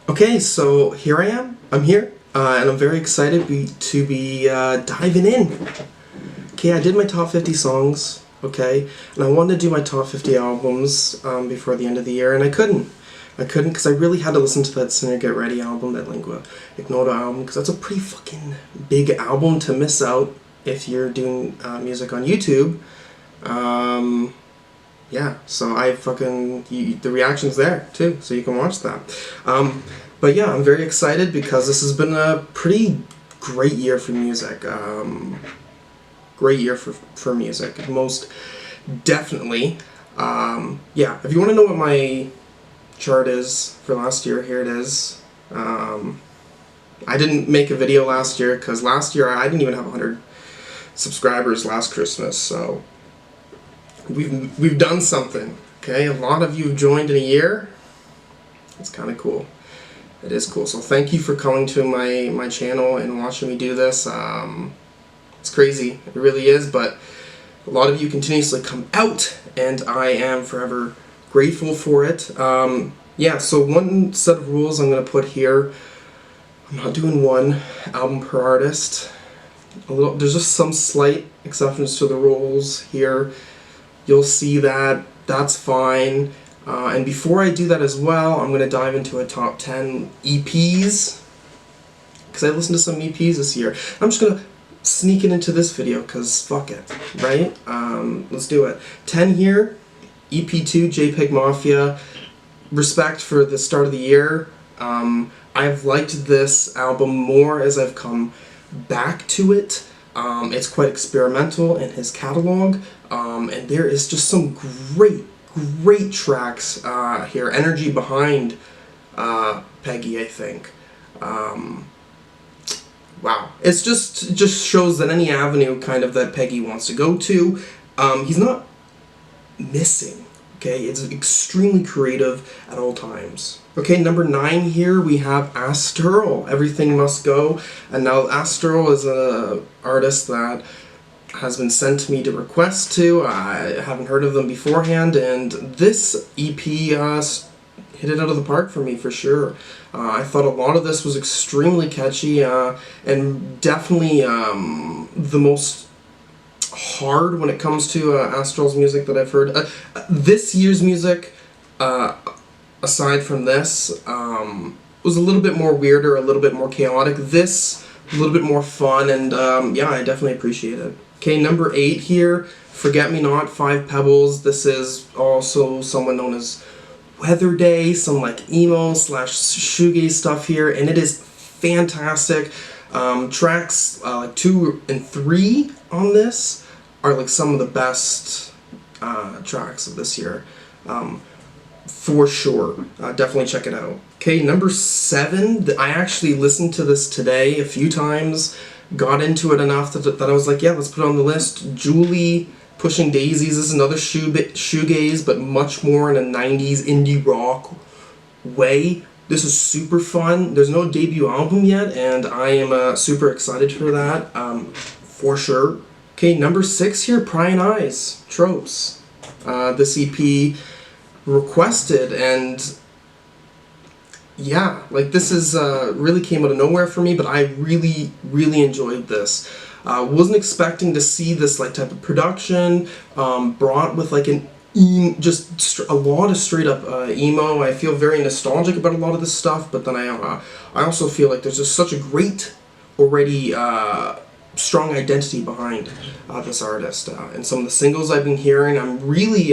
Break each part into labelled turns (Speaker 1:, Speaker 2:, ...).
Speaker 1: Okay, so here I am. I'm here, and I'm very excited to be diving in. Okay, I did my top 50 songs, okay, and I wanted to do my top 50 albums before the end of the year, and I couldn't. I couldn't because I really had to listen to that Sinner Get Ready album, that Lingua Ignota album, because that's a pretty fucking big album to miss out if you're doing music on YouTube. Yeah, so the reaction's there too, so you can watch that. But yeah, I'm very excited because this has been a pretty great year for music. Great year for music, most definitely. Yeah, if you want to know what my chart is for last year, here it is. I didn't make a video last year because last year I didn't even have 100 subscribers last Christmas, so we've done something. Okay, a lot of you have joined in a year. It's kind of cool. It is cool. So thank you for coming to my channel and watching me do this. It's crazy, it really is, but a lot of you continuously come out, and I am forever grateful for it. Yeah, so one set of rules I'm going to put here. I'm not doing one album per artist. There's just some slight exceptions to the rules here. You'll see that. That's fine. And before I do that as well, I'm going to dive into a top 10 EPs, because I listened to some EPs this year. I'm just going to sneak it into this video because fuck it, right? Let's do it. 10 here, EP2, JPEG Mafia. Respect for the start of the year. I've liked this album more as I've come back to it. It's quite experimental in his catalog, and there is just some great tracks here. Energy behind Peggy, I think. Wow, it just shows that any avenue kind of that Peggy wants to go to, he's not missing. Okay, it's extremely creative at all times. Okay, number 9 here we have Astral, Everything Must Go. And now Astral is an artist that has been sent to me to request to. I haven't heard of them beforehand, and this EP hit it out of the park for me for sure. I thought a lot of this was extremely catchy, and definitely the most hard when it comes to Astral's music that I've heard. This year's music, aside from this, was a little bit more weirder, a little bit more chaotic. This, a little bit more fun, and yeah, I definitely appreciate it. Okay, number 8 here, Forget Me Not, 5 Pebbles. This is also someone known as Weather Day, some like emo / shoegaze stuff here, and it is fantastic. Tracks 2 and 3 on this are like some of the best tracks of this year, for sure. Definitely check it out. Okay, number 7, I actually listened to this today a few times, got into it enough that I was like, yeah, let's put it on the list. Julie, Pushing Daisies is another shoegaze, but much more in a 90s indie rock way. This is super fun. There's no debut album yet, and I am super excited for that, for sure. Okay, number 6 here, Prying Eyes, Tropes. This EP requested, and yeah, like this is really came out of nowhere for me, but I really enjoyed this. Wasn't expecting to see this like type of production brought with like an a lot of straight up emo. I feel very nostalgic about a lot of this stuff, but then I also feel like there's just such a great already strong identity behind this artist, and some of the singles I've been hearing. I'm really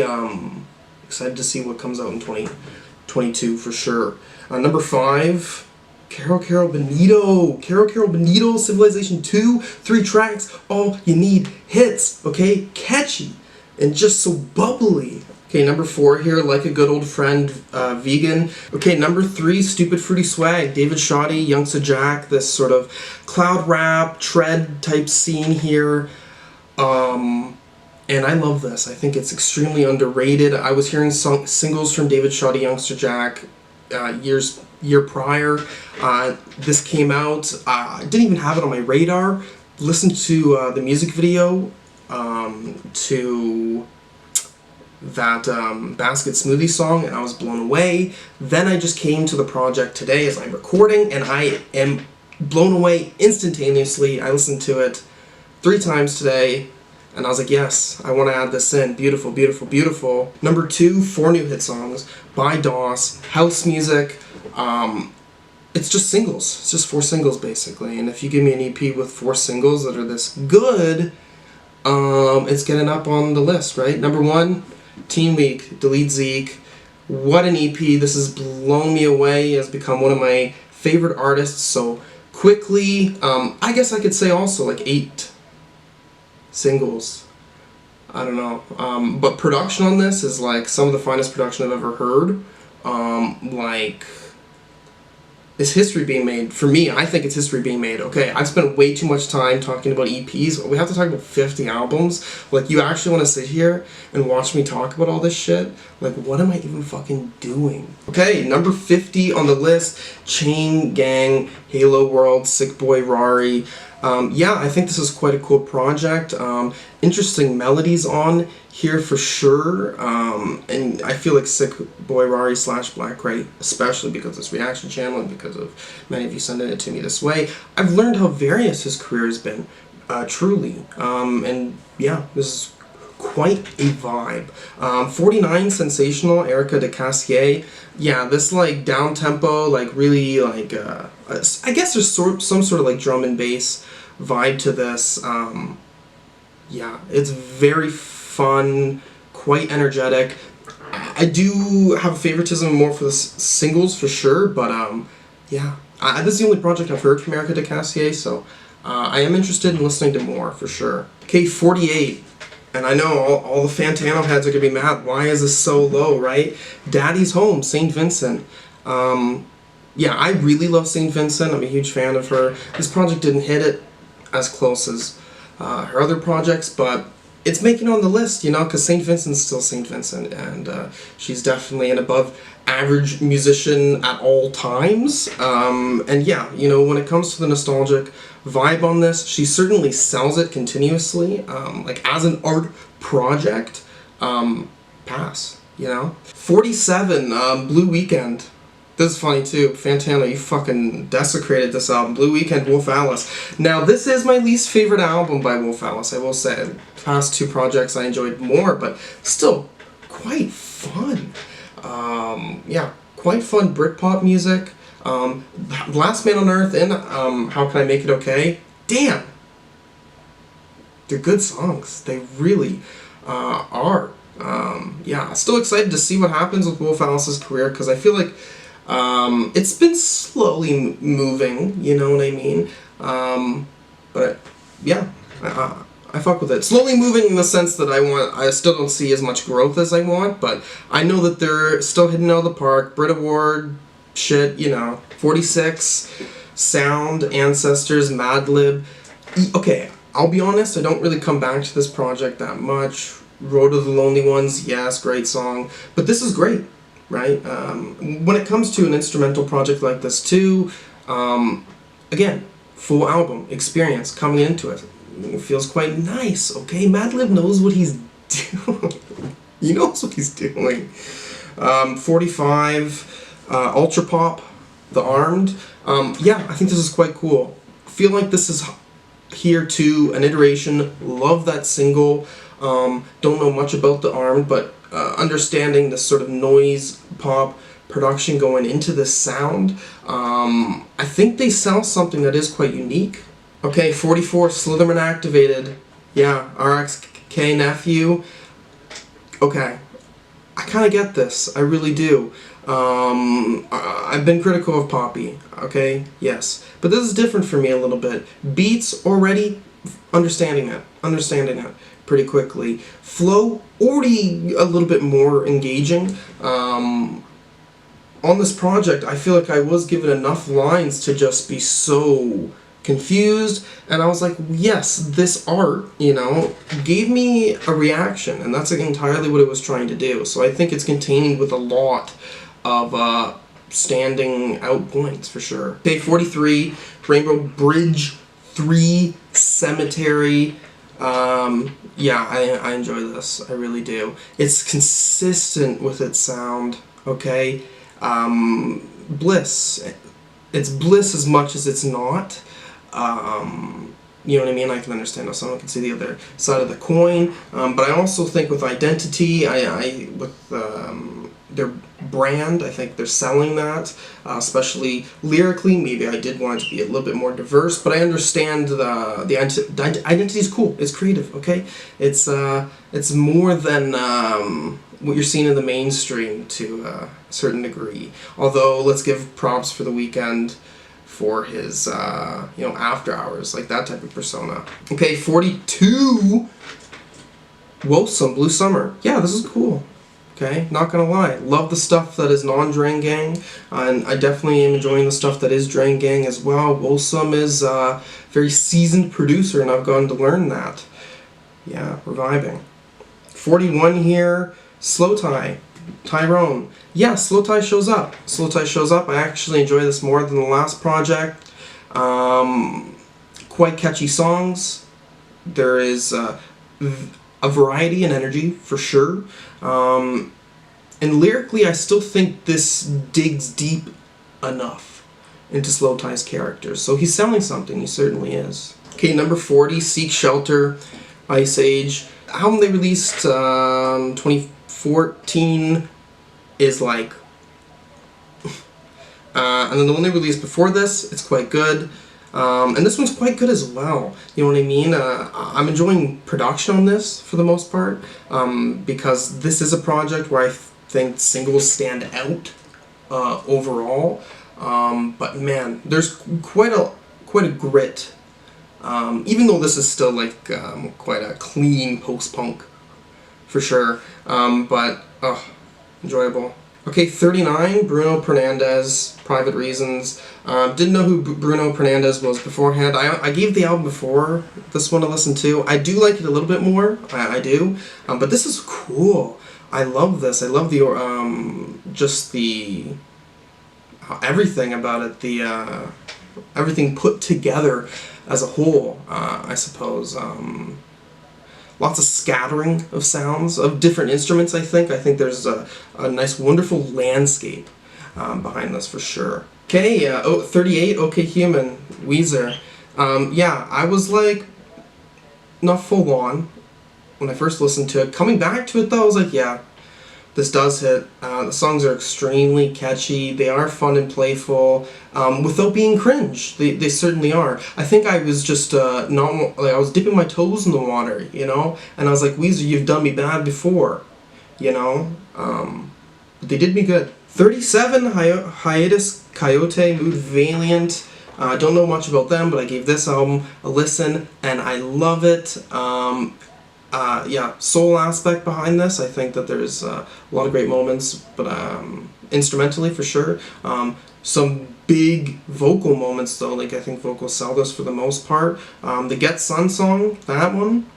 Speaker 1: excited to see what comes out in 2022 for sure. Number 5, Carol Benito, Civilization 2, 3 tracks, all you need hits, okay? Catchy, and just so bubbly. Okay, number 4 here, Like a Good Old Friend, Vegan. Okay, number 3, Stupid Fruity Swag, David Shawty, Youngsta Jack, this sort of cloud rap, tread type scene here. And I love this. I think it's extremely underrated. I was hearing singles from David Shawty, Youngsta Jack, year prior. This came out. I didn't even have it on my radar. Listened to the music video to that Basket Smoothie song, and I was blown away. Then I just came to the project today as I'm recording, and I am blown away instantaneously. I listened to it 3 times today, and I was like, yes, I want to add this in. Beautiful, beautiful, beautiful. Number 2, 4 new hit songs by DOS, house music. It's just singles. It's just 4 singles, basically. And if you give me an EP with 4 singles that are this good, it's getting up on the list, right? Number 1, Teen Week, Delete Zeke. What an EP. This has blown me away. It has become one of my favorite artists so quickly. I guess I could say also like 8 singles. I don't know. But production on this is like some of the finest production I've ever heard. Like, is history being made? For me, I think it's history being made. Okay, I've spent way too much time talking about EPs. We have to talk about 50 albums. Like, you actually want to sit here and watch me talk about all this shit? Like, what am I even fucking doing? Okay, number 50 on the list, Chain Gang, Halo World, Sickboyrari. Yeah, I think this is quite a cool project. Interesting melodies on here for sure. And I feel like Sickboyrari / Black Ray, especially because of this reaction channel and because of many of you sending it to me this way, I've learned how various his career has been, truly. And yeah, this is quite a vibe. 49, Sensational, Erika de Casier. Yeah, this like down tempo, like really like I guess there's some sort of like drum and bass vibe to this. Yeah, it's very fun, quite energetic. I do have a favoritism more for the singles for sure, but yeah, this is the only project I've heard from Erika de Casier, so I am interested in listening to more for sure. Okay, 48. And I know all the Fantano heads are going to be mad. Why is this so low, right? Daddy's Home, St. Vincent. Yeah, I really love St. Vincent. I'm a huge fan of her. This project didn't hit it as close as her other projects, but it's making on the list, you know, because St. Vincent's still St. Vincent, and she's definitely an above-average musician at all times. And yeah, you know, when it comes to the nostalgic vibe on this, she certainly sells it continuously. Like, as an art project, pass, you know? 47, Blue Weekend. This is funny too. Fantano, you fucking desecrated this album. Blue Weekend, Wolf Alice. Now, this is my least favorite album by Wolf Alice, I will say. The past 2 projects I enjoyed more, but still quite fun. Yeah, quite fun Britpop music. Last Man on Earth and How Can I Make It Okay? Damn! They're good songs. They really are. Yeah, still excited to see what happens with Wolf Alice's career, because I feel like it's been slowly moving, you know what I mean? But yeah, I fuck with it. Slowly moving in the sense that I still don't see as much growth as I want, but I know that they're still hitting out of the park. Brit Award, shit, you know. 46, Sound, Ancestors, Madlib. Okay, I'll be honest, I don't really come back to this project that much. Road of the Lonely Ones, yes, great song. But this is great, right? When it comes to an instrumental project like this too, again, full album, experience coming into it. It feels quite nice, okay? Madlib knows what he's doing. He knows what he's doing. 45, Ultrapop, The Armed. Yeah, I think this is quite cool. Feel like this is here too, an iteration. Love that single. Don't know much about The Armed, but understanding this sort of noise pop production going into this sound, I think they sell something that is quite unique. Okay, 44, Slitherman Activated. Yeah, RXK Nephew. Okay, I kind of get this. I really do. I've been critical of Poppy, okay? Yes. But this is different for me a little bit. Beats already, understanding it pretty quickly. Flow, already a little bit more engaging. On this project, I feel like I was given enough lines to just be so confused, and I was like, yes, this art, you know, gave me a reaction, and that's entirely what it was trying to do. So I think it's contained with a lot of standing out points for sure. Okay, 43, Rainbow Bridge 3, Sematary. Yeah, I enjoy this. I really do. It's consistent with its sound, okay? Bliss. It's bliss as much as it's not. You know what I mean? I can understand how someone can see the other side of the coin. But I also think with identity, with their brand, I think they're selling that, especially lyrically. Maybe I did want it to be a little bit more diverse, but I understand the identity is cool. It's creative, okay? It's more than what you're seeing in the mainstream to a certain degree. Although, let's give props for the Weeknd for his, after hours, like that type of persona. Okay, 42, Woesum, Blue Summer. Yeah, this is cool. Okay, not gonna lie. Love the stuff that is non-Drain Gang, and I definitely am enjoying the stuff that is Drain Gang as well. Woesum is a very seasoned producer, and I've gotten to learn that. Yeah, we're vibing. 41 here, Slowthai, TYRON. Yeah, Slowthai shows up. Slowthai shows up. I actually enjoy this more than the last project. Quite catchy songs. There is a variety and energy for sure. And lyrically, I still think this digs deep enough into Slowthai's characters. So he's selling something. He certainly is. Okay, number 40, Seek Shelter, Iceage. Album they released 2014 is like... and then the one they released before this, it's quite good. And this one's quite good as well. You know what I mean? I'm enjoying production on this for the most part, because this is a project where I think singles stand out overall. But man, there's quite a grit. Even though this is still like quite a clean post-punk for sure. But enjoyable. Okay, 39, Bruno Pernandas, Private Reasons. Didn't know who Bruno Pernandas was beforehand. I gave the album before this one to listen to. I do like it a little bit more, I do. But this is cool. I love this. I love the, just the, everything about it. The, everything put together as a whole, I suppose. Lots of scattering of sounds, of different instruments, I think. I think there's a nice, wonderful landscape behind this for sure. Okay, 38, Okay Human, Weezer. Yeah, I was like, not full on when I first listened to it. Coming back to it though, I was like, yeah, this does hit. The songs are extremely catchy. They are fun and playful, without being cringe. They certainly are. I think I was just I was dipping my toes in the water, you know, and I was like, Weezer, you've done me bad before, you know. But they did me good. 37, Hiatus, Kaiyote, Mood, Valiant. Don't know much about them, but I gave this album a listen, and I love it. Yeah, soul aspect behind this. I think that there's a lot of great moments, but instrumentally for sure. Some big vocal moments though, like I think vocals sell this for the most part. The Get Sun song, that one,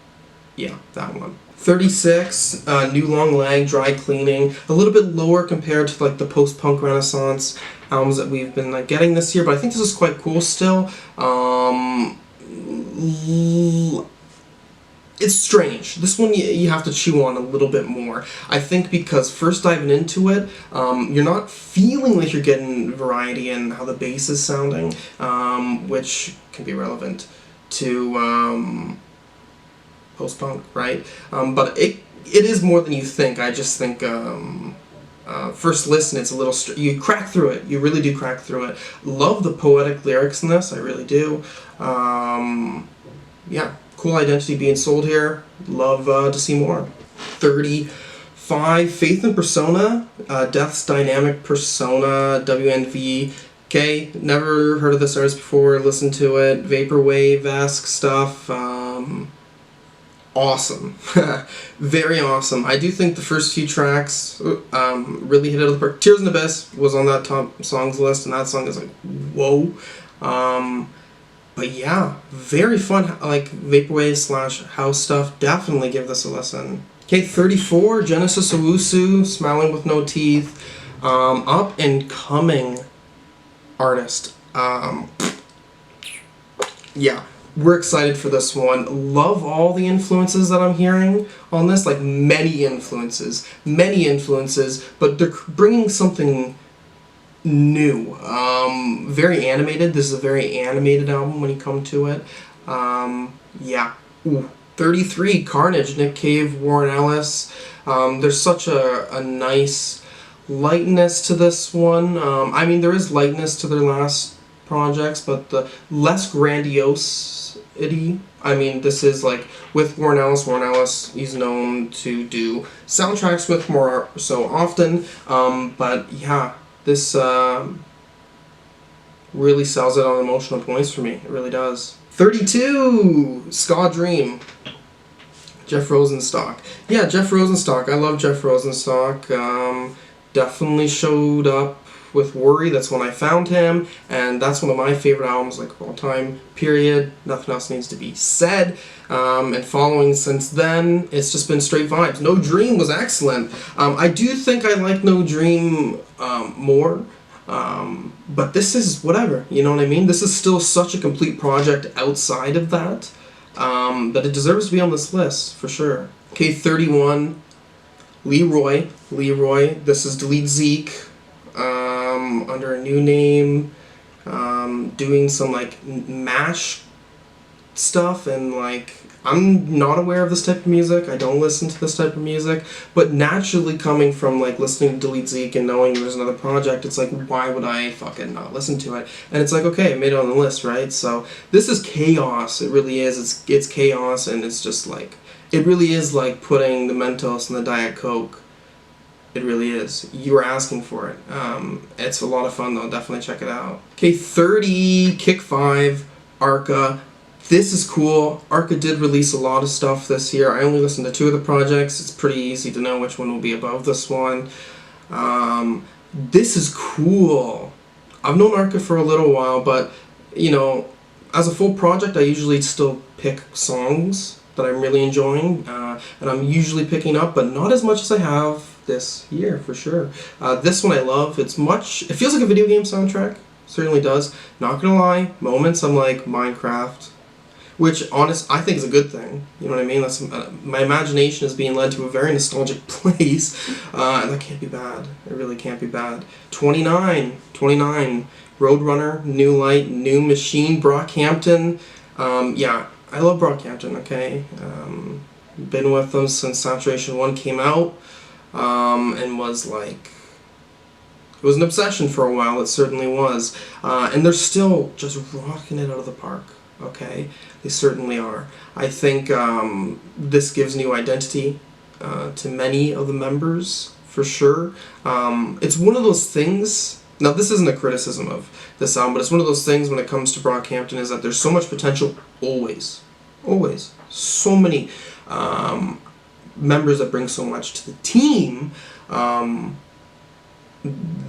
Speaker 1: yeah, that one. 36, New Long Leg, Dry Cleaning, a little bit lower compared to like the post-punk renaissance albums that we've been like getting this year, but I think this is quite cool still. It's strange. This one you have to chew on a little bit more. I think because first diving into it, you're not feeling like you're getting variety in how the bass is sounding, which can be relevant to post-punk, right? But it is more than you think. I just think first listen, it's a little... you crack through it. You really do crack through it. Love the poetic lyrics in this. I really do. Yeah. Cool identity being sold here. Love to see more. 35, Faith and Persona, Death's Dynamic Persona, WNV. Okay, never heard of this artist before, listened to it. Vaporwave-esque stuff. Awesome. Very awesome. I do think the first few tracks really hit it out of the park. Tears in the Abyss was on that top songs list, and that song is like, whoa. But yeah, very fun, like vaporwave / house stuff. Definitely give this a listen. Okay, 34, Genesis Owusu, Smiling with No Teeth. Up and coming artist. Yeah, we're excited for this one. Love all the influences that I'm hearing on this, like many influences, but they're bringing something new. Very animated. This is a very animated album when you come to it. Yeah. Ooh. 33, Carnage, Nick Cave, Warren Ellis. There's such a nice lightness to this one. I mean, there is lightness to their last projects, but the less grandiosity. I mean, this is like with Warren Ellis. Warren Ellis, he's known to do soundtracks with more so often. But yeah, this really sells it on emotional points for me. It really does. 32, Ska Dream, Jeff Rosenstock. Yeah, Jeff Rosenstock. I love Jeff Rosenstock. Definitely showed up with Worry. That's when I found him, and that's one of my favorite albums, like, of all time, period. Nothing else needs to be said. And following since then, it's just been straight vibes. No Dream was excellent. I do think I like No Dream more. But this is whatever, you know what I mean? This is still such a complete project outside of that, that it deserves to be on this list, for sure. Okay, 31, Leroy. This is Delete Zeke, under a new name, doing some, like, mash stuff, and, like, I'm not aware of this type of music. I don't listen to this type of music, but naturally coming from, like, listening to Delete Zeke and knowing there's another project, it's like, why would I fucking not listen to it? And it's like, okay, I made it on the list, right? So this is chaos. It really is. It's chaos, and it's just like, it really is like putting the Mentos in the Diet Coke. It really is. You were asking for it. It's a lot of fun, though. Definitely check it out. Okay, 30, Kick 5, Arca. This is cool. Arca did release a lot of stuff this year. I only listened to 2 of the projects. It's pretty easy to know which one will be above this one. This is cool. I've known Arca for a little while, but, you know, as a full project, I usually still pick songs that I'm really enjoying, and I'm usually picking up, but not as much as I have this year, for sure. This one I love. It feels like a video game soundtrack. Certainly does. Not gonna lie, moments I'm like Minecraft, which, I think is a good thing. You know what I mean? That's my imagination is being led to a very nostalgic place, and that can't be bad. It really can't be bad. 29, Roadrunner, New Light, New Machine, Brockhampton. Yeah, I love Brockhampton, okay? Been with them since Saturation 1 came out, and was like, it was an obsession for a while, it certainly was. And they're still just rocking it out of the park, okay? They certainly are. I think this gives new identity to many of the members, for sure. It's one of those things, now this isn't a criticism of this album, but it's one of those things when it comes to Brockhampton, is that there's so much potential, always. So many members that bring so much to the team,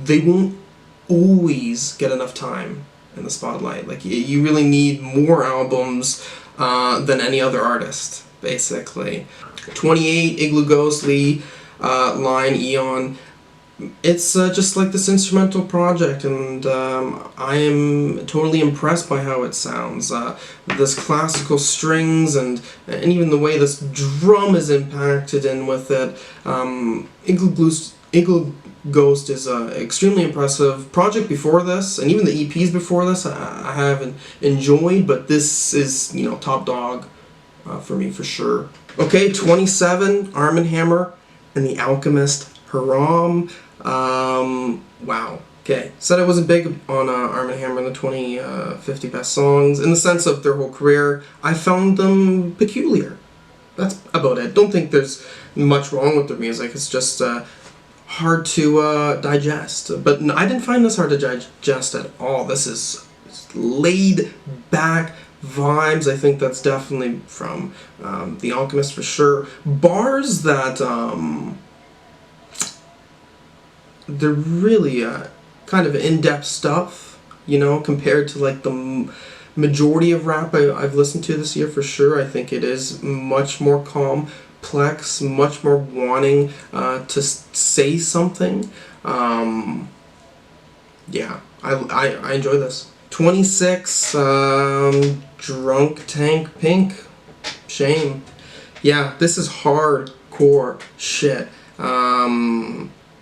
Speaker 1: they won't always get enough time in the spotlight. Like, you really need more albums than any other artist, basically. 28, Iglooghost, Lee, Line, Eon. It's just like this instrumental project, and I am totally impressed by how it sounds. This classical strings and even the way this drum is impacted in with it. Iglooghost is an extremely impressive project before this, and even the EPs before this I haven't enjoyed, but this is, you know, top dog for me, for sure. Okay, 27, Armand Hammer and the Alchemist, Haram. Wow. Okay, said I wasn't big on Armand Hammer in the 2050 best songs. In the sense of their whole career, I found them peculiar. That's about it. Don't think there's much wrong with their music. It's just hard to digest. But I didn't find this hard to digest at all. This is laid back vibes. I think that's definitely from The Alchemist, for sure. Bars that they're really kind of in-depth stuff, you know, compared to like the majority of rap I've listened to this year, for sure. I think it is much more complex, much more wanting to say something. Yeah, I enjoy this. 26, Drunk Tank Pink. Shame. Yeah, this is hardcore shit.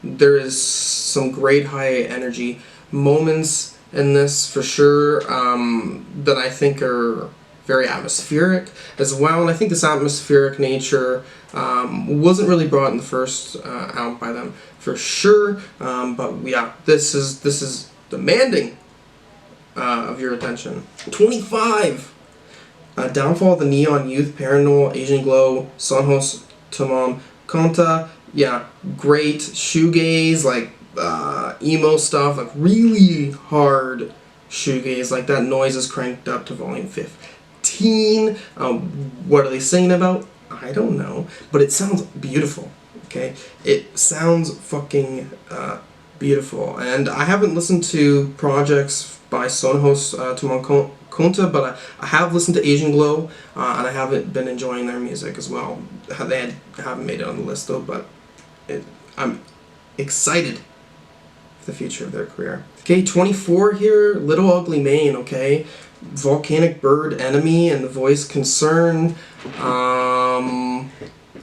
Speaker 1: There is some great high energy moments in this for sure, that I think are very atmospheric as well, and I think this atmospheric nature wasn't really brought in the first album by them for sure, but yeah, this is demanding of your attention. 25! Downfall of the Neon Youth, Paranol, Asian Glow, Sunhouse, Tamam, Konta. Yeah, great shoegaze, like emo stuff, like really hard shoegaze, like that noise is cranked up to volume 15. What are they singing about? I don't know, but it sounds beautiful. Okay, it sounds fucking beautiful, and I haven't listened to projects by Sunhouse Tamam Konta, but I have listened to Asian Glow, and I haven't been enjoying their music as well. They haven't made it on the list though, but I'm excited for the future of their career. Okay, 24 here, Little Ugly Mane, okay? Volcanic Bird Enemy and the Voice Concern.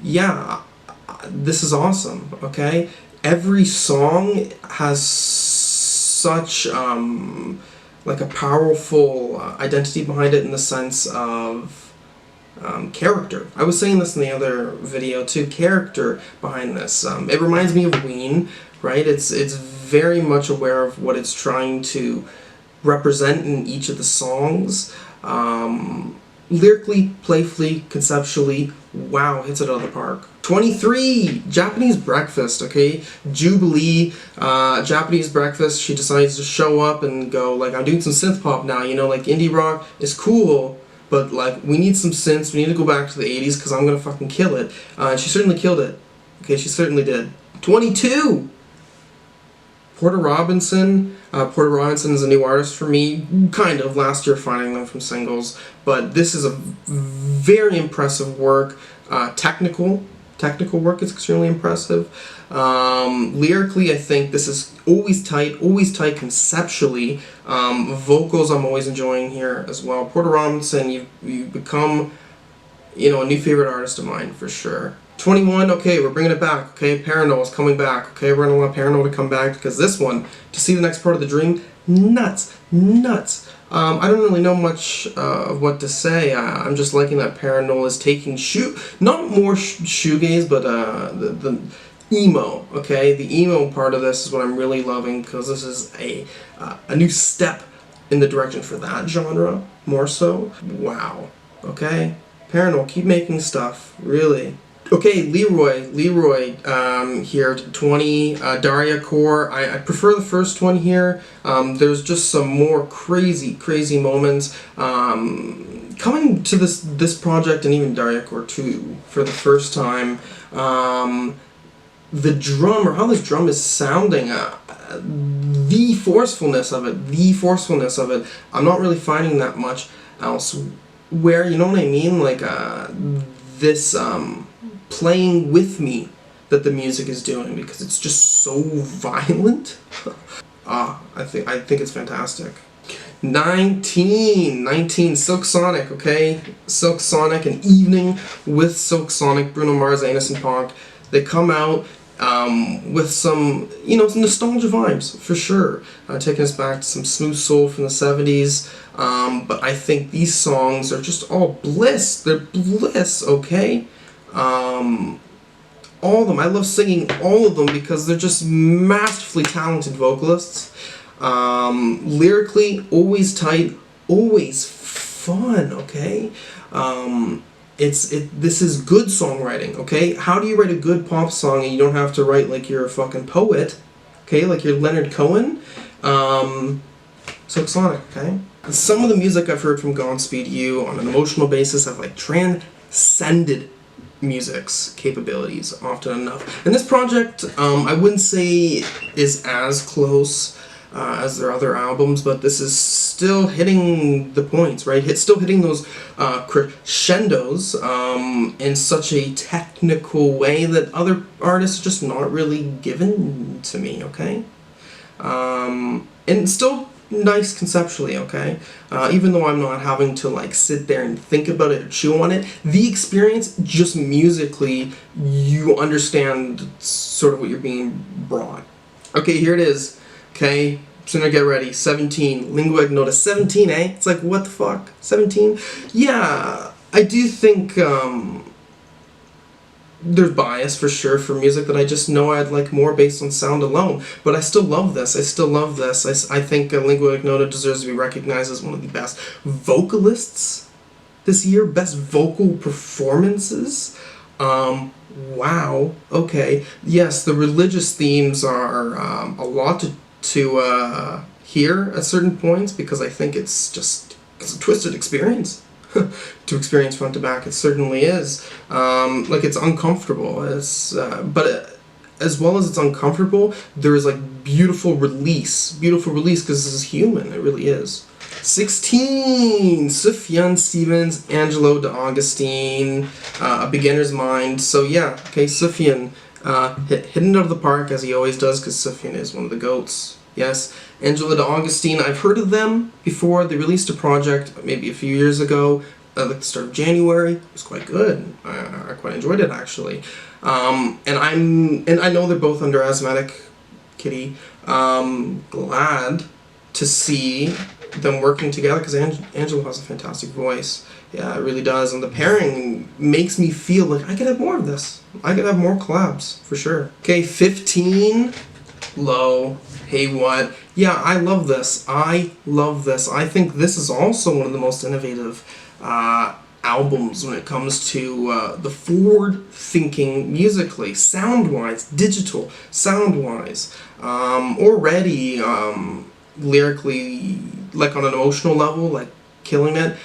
Speaker 1: Yeah, this is awesome, okay? Every song has such like a powerful identity behind it in the sense of character. I was saying this in the other video too, character behind this. It reminds me of Ween, right? It's very much aware of what it's trying to represent in each of the songs. Lyrically, playfully, conceptually, wow, hits it out of the park. 23! Japanese Breakfast, okay? Jubilee, Japanese Breakfast, she decides to show up and go, like, I'm doing some synth pop now, you know, like, indie rock is cool, but, like, we need some synths, we need to go back to the 80s because I'm gonna fucking kill it. She certainly killed it. Okay, she certainly did. 22! Porter Robinson. Porter Robinson is a new artist for me, kind of, last year finding them from singles, but this is a very impressive work. Technical work is extremely impressive. Lyrically, I think this is always tight conceptually. Vocals I'm always enjoying here as well. Porter Robinson, you've become, you know, a new favorite artist of mine for sure. 21, okay, we're bringing it back, okay, Paranol is coming back, okay, we're gonna want Paranol to come back because this one, to see the next part of the dream, nuts. I don't really know much of what to say. I'm just liking that Paranol is taking not more shoegaze, but the emo, okay, the emo part of this is what I'm really loving because this is a new step in the direction for that genre, more so. Wow, okay, Paranol, keep making stuff, really. Okay, Leroy here, 20, Dariacore. I prefer the first one here. There's just some more crazy moments. Coming to this project and even Dariacore 2 for the first time, the drum, or how this drum is sounding, the forcefulness of it, I'm not really finding that much elsewhere, you know what I mean? Like, this, playing with me that the music is doing because it's just so violent. I think it's fantastic. 19, Silk Sonic, okay? Silk Sonic, An Evening with Silk Sonic, Bruno Mars, Anus and Punk. They come out with some, you know, some nostalgia vibes for sure, taking us back to some smooth soul from the 70s. But I think these songs are just all bliss. They're bliss, okay? All of them. I love singing all of them because they're just masterfully talented vocalists. Lyrically, always tight, always fun, okay? This is good songwriting, okay? How do you write a good pop song and you don't have to write like you're a fucking poet, okay? Like you're Leonard Cohen? Silk Sonic, okay? Some of the music I've heard from Godspeed You on an emotional basis have like transcended music's capabilities often enough. And this project, I wouldn't say is as close as their other albums, but this is still hitting the points, right? Still hitting those crescendos in such a technical way that other artists are just not really given to me, okay? And still nice conceptually, okay? Even though I'm not having to like sit there and think about it or chew on it, the experience just musically, you understand sort of what you're being brought. Okay, here it is. Okay, sooner get ready. 17, lingua ignota. 17, eh? It's like, what the fuck? 17? Yeah, I do think there's bias for sure for music that I just know I'd like more based on sound alone, but I still love this. I think lingua ignota deserves to be recognized as one of the best vocalists this year, best vocal performances. Wow, okay. Yes, the religious themes are a lot to hear at certain points, because I think it's a twisted experience. To experience front to back, it certainly is. Like, it's uncomfortable. But as well as it's uncomfortable, there is like beautiful release, because this is human. It really is. 16, Sufjan Stevens, Angelo D'Agostine, A Beginner's Mind. So yeah, okay, Sufjan, hitting it out of the park as he always does, because Sufjan is one of the GOATs. Yes, Angelo D'Agostine, I've heard of them before. They released a project maybe a few years ago, like the start of January. It was quite good. I quite enjoyed it, actually. And I know they're both under asthmatic, Kitty. Glad to see them working together, because Angelo has a fantastic voice. Yeah, it really does. And the pairing makes me feel like I could have more of this. I could have more collabs, for sure. Okay, 15, Low. Hey What? Yeah, I love this. I think this is also one of the most innovative albums when it comes to the forward-thinking musically, sound-wise, digital, sound-wise. Already, lyrically, like on an emotional level, like killing it.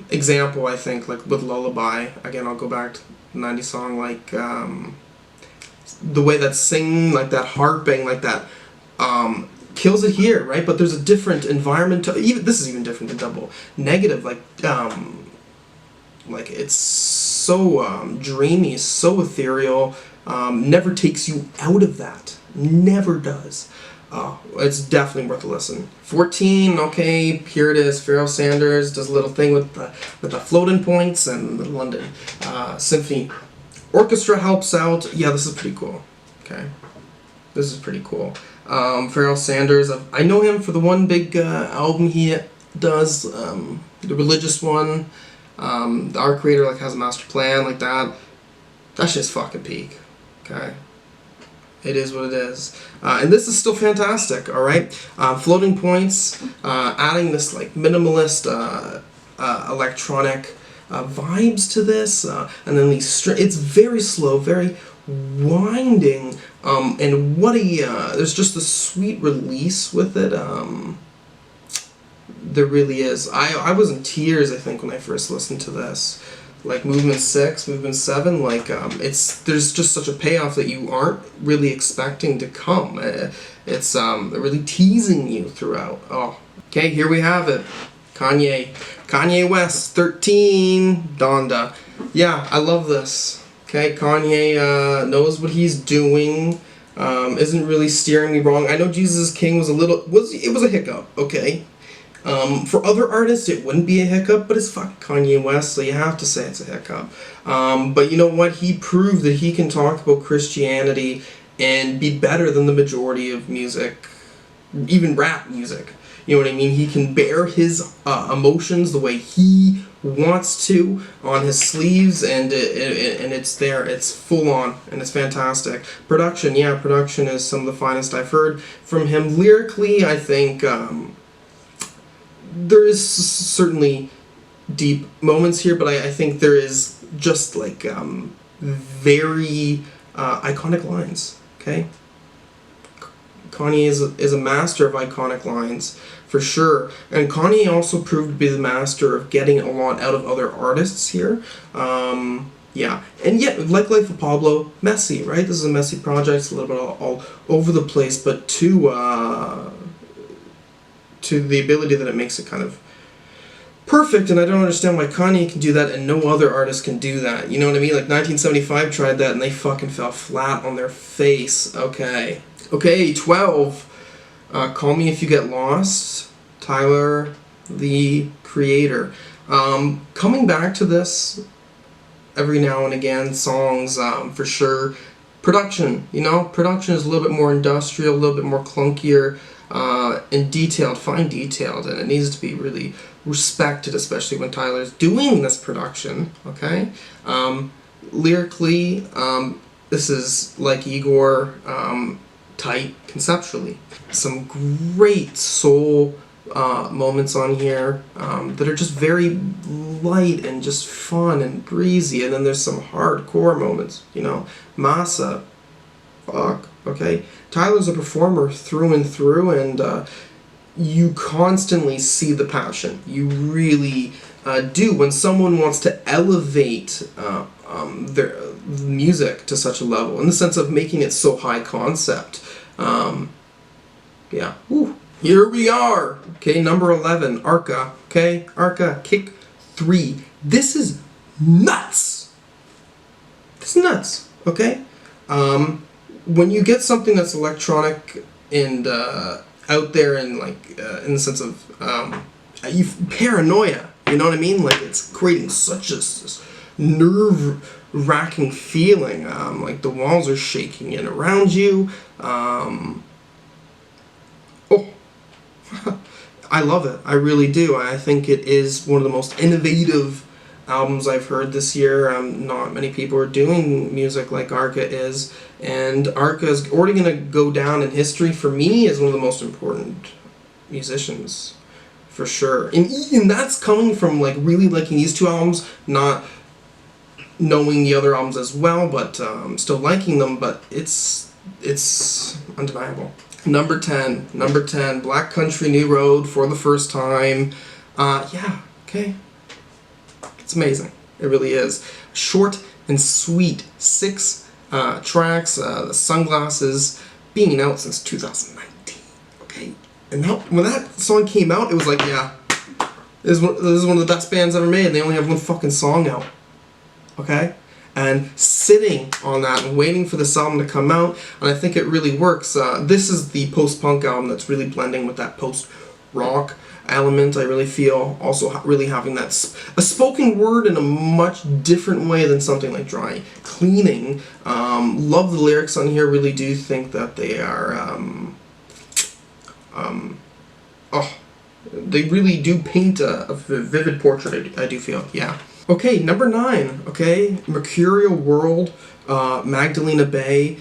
Speaker 1: Example, I think, like with Lullaby. Again, I'll go back to the 90s song, like the way that singing, like that harping, like that. Kills it here, right? But there's a different environment to, even this is even different than Double Negative, like it's so dreamy, so ethereal, never takes you out of that, never does. It's definitely worth a listen. 14, okay, here it is. Pharoah Sanders does a little thing with the floating points, and the London Symphony Orchestra helps out. Yeah, this is pretty cool. Okay, this is pretty cool. Pharoah Sanders, I know him for the one big album he does, the religious one. Our Creator like has a master plan like that. That's just fucking peak. Okay, it is what it is, and this is still fantastic. All right, floating points, adding this like minimalist electronic vibes to this, and then these it's very slow, very winding, and what there's just a sweet release with it. There really is. I was in tears, I think, when I first listened to this. Like movement 6, movement 7, like there's just such a payoff that you aren't really expecting to come. It's really teasing you throughout. Oh, okay, here we have it. Kanye West, 13, Donda. Yeah, I love this. Okay, Kanye knows what he's doing. Isn't really steering me wrong. I know Jesus is King was a hiccup. Okay, for other artists it wouldn't be a hiccup, but it's fucking Kanye West, so you have to say it's a hiccup. But you know what? He proved that he can talk about Christianity and be better than the majority of music, even rap music. You know what I mean? He can bear his emotions the way he wants to on his sleeves, and it's there. It's full on, and it's fantastic. Production is some of the finest I've heard from him. Lyrically, I think there is certainly deep moments here, but I think there is just like very iconic lines. Okay, Kanye is a master of iconic lines, for sure. And Kanye also proved to be the master of getting a lot out of other artists here. Yeah, and yet, like Life of Pablo, messy, right? This is a messy project, it's a little bit all over the place, but to the ability that it makes it kind of perfect, and I don't understand why Kanye can do that and no other artist can do that. You know what I mean? Like 1975 tried that and they fucking fell flat on their face. Okay, 12. Call Me If You Get Lost, Tyler, the Creator. Coming back to this every now and again, songs, for sure. Production, production is a little bit more industrial, a little bit more clunkier, and detailed, fine detailed, and it needs to be really respected, especially when Tyler's doing this production, okay? Lyrically, this is like Igor, tight conceptually. Some great soul moments on here that are just very light and just fun and breezy, and then there's some hardcore moments, Massa, fuck, okay? Tyler's a performer through and through, and you constantly see the passion. You really do. When someone wants to elevate their music to such a level, in the sense of making it so high concept. Yeah. Ooh. Here we are. Okay, number 11, Arca. Okay, Arca, kick 3. This is nuts. It's nuts. Okay. When you get something that's electronic and out there and in the sense of paranoia, you know what I mean? Like, it's creating such this nerve-wracking feeling. Like the walls are shaking in around you. I love it. I really do. I think it is one of the most innovative albums I've heard this year. Not many people are doing music like Arca is, and Arca is already going to go down in history for me as one of the most important musicians, for sure. And that's coming from really liking these two albums, not knowing the other albums as well, but still liking them. But it's undeniable. Number 10, Black Country New Road for the first time. Yeah, okay. It's amazing. It really is. Short and sweet. 6 tracks. The Sunglasses, being out since 2019. Okay? And when that song came out, it was like, yeah, this is one of the best bands ever made, and they only have one fucking song out. Okay? And sitting on that and waiting for this album to come out, and I think it really works. This is the post-punk album that's really blending with that post-rock element, I really feel. Also really having a spoken word in a much different way than something like Dry Cleaning. Love the lyrics on here, really do think that they are, they really do paint a vivid portrait, I do feel, yeah. Okay, number 9, okay, Mercurial World, Magdalena Bay.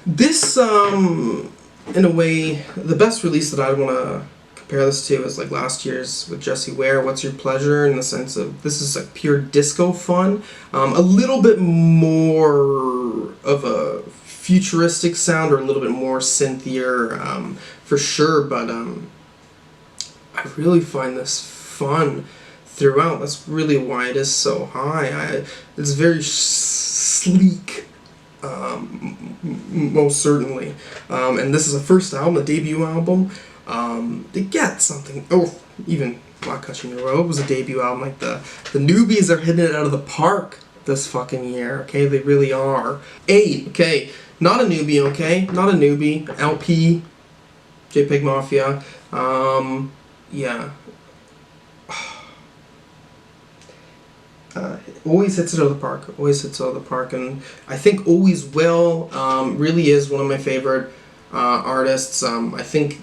Speaker 1: This, in a way, the best release that I want to compare this to is last year's with Jessie Ware, What's Your Pleasure, in the sense of this is pure disco fun. A little bit more of a futuristic sound, or a little bit more synthier, for sure, but I really find this fun throughout. That's really why it is so high. It's very sleek, most certainly. And this is a first album, a debut album. To get something. Even Black Country New Road was a debut album. The newbies are hitting it out of the park this fucking year. Okay, they really are. 8. Okay, not a newbie. Okay, not a newbie. LP, JPEG Mafia. Yeah. Always hits it out of the park. Always hits it out of the park, and I think Always Will really is one of my favorite artists. I think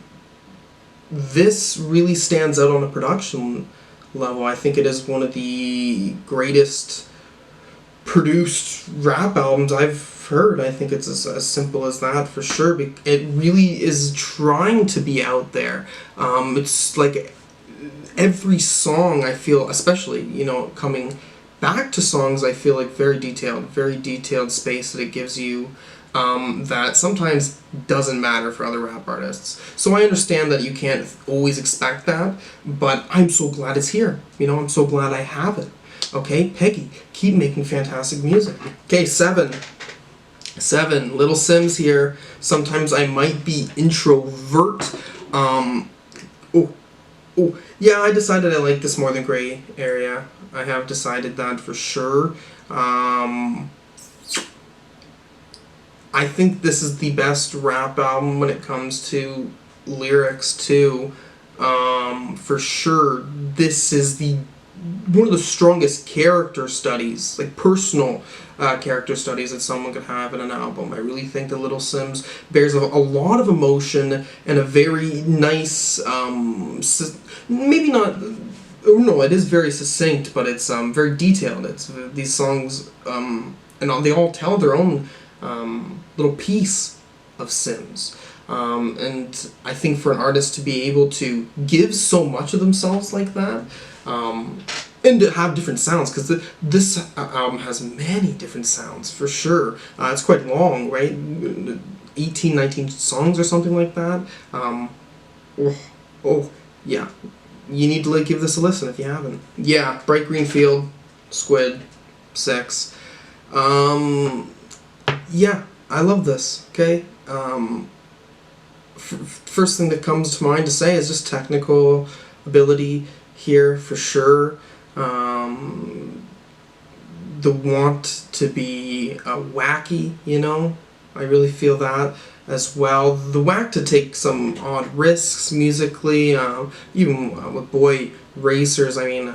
Speaker 1: this really stands out on a production level. I think it is one of the greatest produced rap albums I've heard. I think it's as simple as that, for sure. It really is trying to be out there. It's like every song, I feel, especially, coming back to songs, I feel very detailed space that it gives you, that sometimes doesn't matter for other rap artists. So I understand that you can't always expect that, but I'm so glad it's here. I'm so glad I have it. Okay, Peggy, keep making fantastic music. Okay, 7, Little Sims here. Sometimes I might be introvert. Yeah, I decided I like this more than Gray Area. I have decided that for sure. I think this is the best rap album when it comes to lyrics too. For sure, this is one of the strongest character studies, like personal character studies that someone could have in an album. I really think that Little Sims bears a lot of emotion and a very nice, maybe not, no, it is very succinct, but it's very detailed. It's these songs, and they all tell their own little piece of Sims. And I think for an artist to be able to give so much of themselves like that, and to have different sounds, because this album has many different sounds, for sure. It's quite long, right? 18, 19 songs or something like that. Yeah. You need to give this a listen if you haven't. Yeah, Bright Green Field, Squid, 6. Yeah, I love this, okay? First thing that comes to mind to say is just technical ability here, for sure. The want to be wacky, you know? I really feel that as well. The whack to take some odd risks musically, even with Boy Racers, I mean,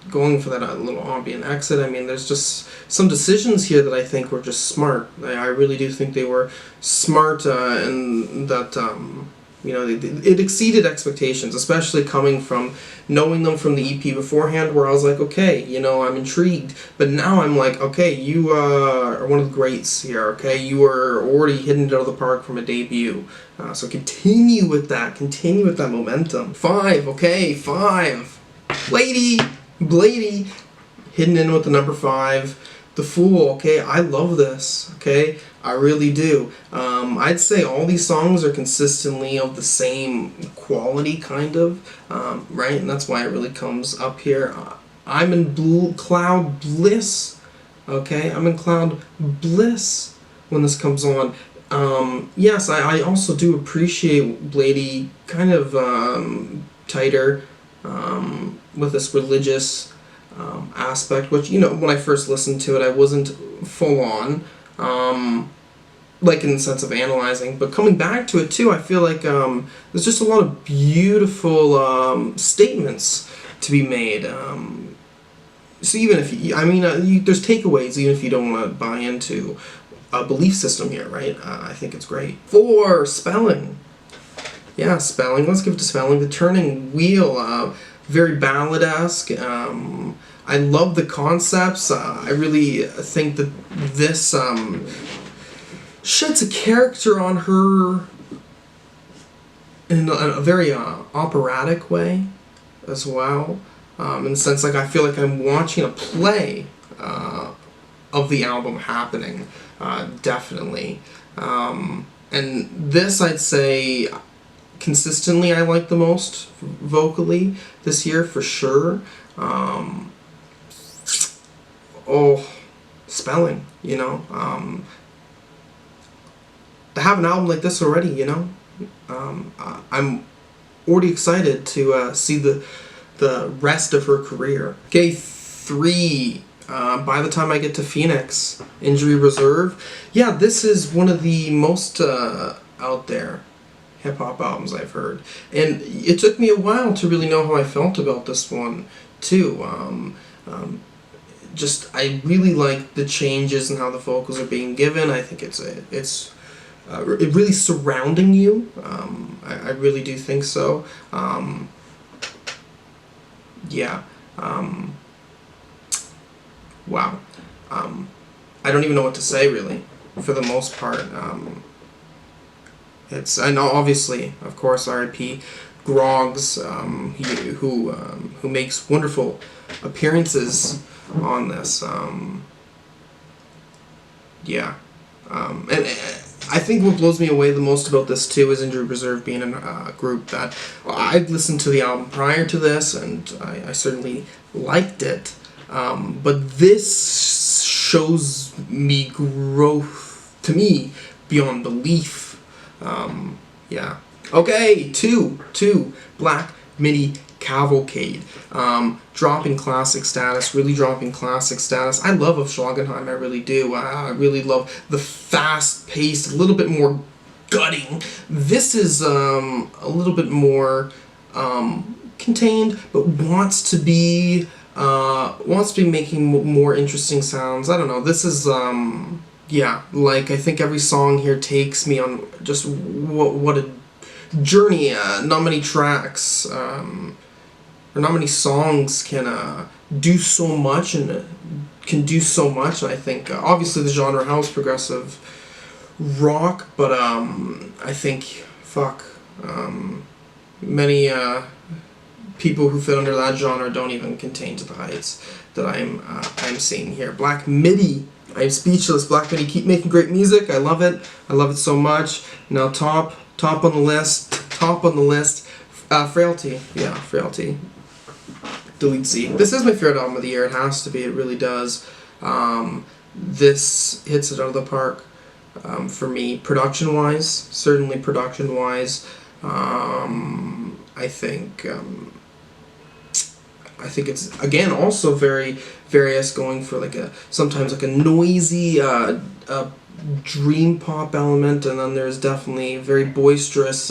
Speaker 1: going for that little ambient exit, I mean, there's just some decisions here that I think were just smart. I really do think they were smart, and that, you know, it exceeded expectations, especially coming from knowing them from the EP beforehand, where I was like, okay, you know, I'm intrigued. But now I'm like, okay, you are one of the greats here, okay? You are already hitting it out of the park from a debut. So continue with that momentum. 5, okay, 5. Bladee, hitting in with the number 5. The Fool, okay, I love this, okay? I really do. I'd say all these songs are consistently of the same quality, kind of, right? And that's why it really comes up here. I'm in Cloud Bliss, okay? I'm in Cloud Bliss when this comes on. Yes, I also do appreciate Bladee kind of tighter with this religious aspect, which, you know, when I first listened to it, I wasn't full on. Like in the sense of analyzing, but coming back to it too, I feel like there's just a lot of beautiful statements to be made. So even if there's takeaways, even if you don't want to buy into a belief system here, right? I think it's great. 4, spelling. Yeah, spelling. Let's give it to spelling. The Turning Wheel, very ballad-esque. I love the concepts. I really think that this sheds a character on her in a very operatic way as well. In the sense, like, I feel like I'm watching a play of the album happening, definitely. And this, I'd say, consistently I like the most vocally this year, for sure. Spelling, you know. To have an album like this already, you know, I'm already excited to see the rest of her career. Okay, 3. By the time I get to Phoenix, Injury Reserve. Yeah, this is one of the most out there hip-hop albums I've heard. And it took me a while to really know how I felt about this one, too. I really like the changes and how the vocals are being given. I think it's really surrounding you. I really do think so. Yeah. Wow. I don't even know what to say, really, for the most part. I know, obviously, of course, R.I.P. Groggs, who makes wonderful appearances on this. Yeah. And I think what blows me away the most about this too is Injury Reserve being a group that I'd listened to the album prior to this, and I certainly liked it. But this shows me growth, to me, beyond belief. Yeah. Okay, 2, Black Midi Cavalcade. Dropping classic status, really dropping classic status. I love Schlangenheim, I really do. I really love the fast-paced, a little bit more gutting. This is a little bit more contained, but wants to be making more interesting sounds. I don't know. This is yeah, like I think every song here takes me on just what a journey. Not many tracks or not many songs can do so much and can do so much. And I think obviously the genre house progressive rock, but I think many people who fit under that genre don't even contain to the heights that I'm seeing here. Black Midi, I'm speechless. Black Midi, keep making great music. I love it. I love it so much. Now top on the list. Frailty. Yeah, Frailty. ditzk. This is my favorite album of the year. It has to be. It really does. This hits it out of the park for me. Production-wise, certainly production-wise, I think it's again also very various, going for like sometimes like a noisy dream pop element, and then there's definitely very boisterous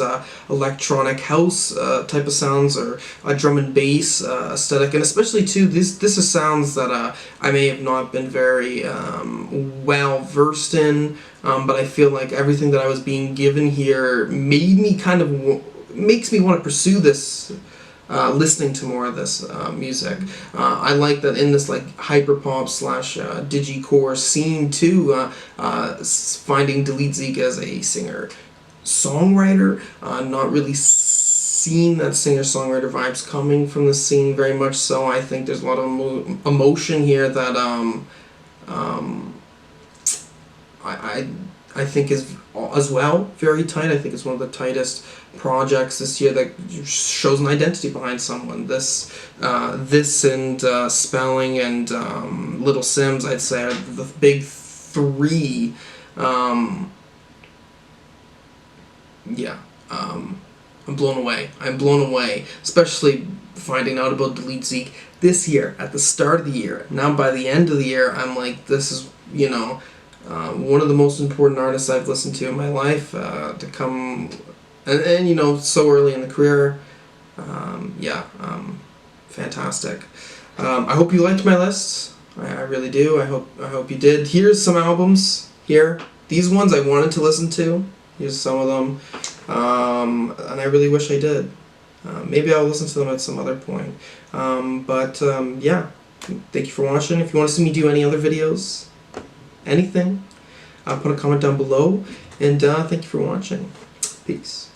Speaker 1: electronic house type of sounds, or a drum and bass aesthetic, and especially too this is sounds that I may have not been very well versed in, but I feel like everything that I was being given here made me kind of makes me want to pursue this. Listening to more of this music. I like that in this like hyperpop / digicore scene too, finding ditzk as a singer-songwriter, not really seeing that singer-songwriter vibes coming from the scene very much so. I think there's a lot of emotion here that I think is as well very tight. I think it's one of the tightest projects this year that shows an identity behind someone. This and Spelling and Little Sims, I'd say, are the big three. I'm blown away. I'm blown away, especially finding out about ditzk this year at the start of the year. Now by the end of the year, I'm like, this is one of the most important artists I've listened to in my life to come. And so early in the career, fantastic. I hope you liked my list. I really do. I hope you did. Here's some albums here. These ones I wanted to listen to. Here's some of them, and I really wish I did. Maybe I'll listen to them at some other point. Yeah. Thank you for watching. If you want to see me do any other videos, anything, put a comment down below. And thank you for watching. Peace.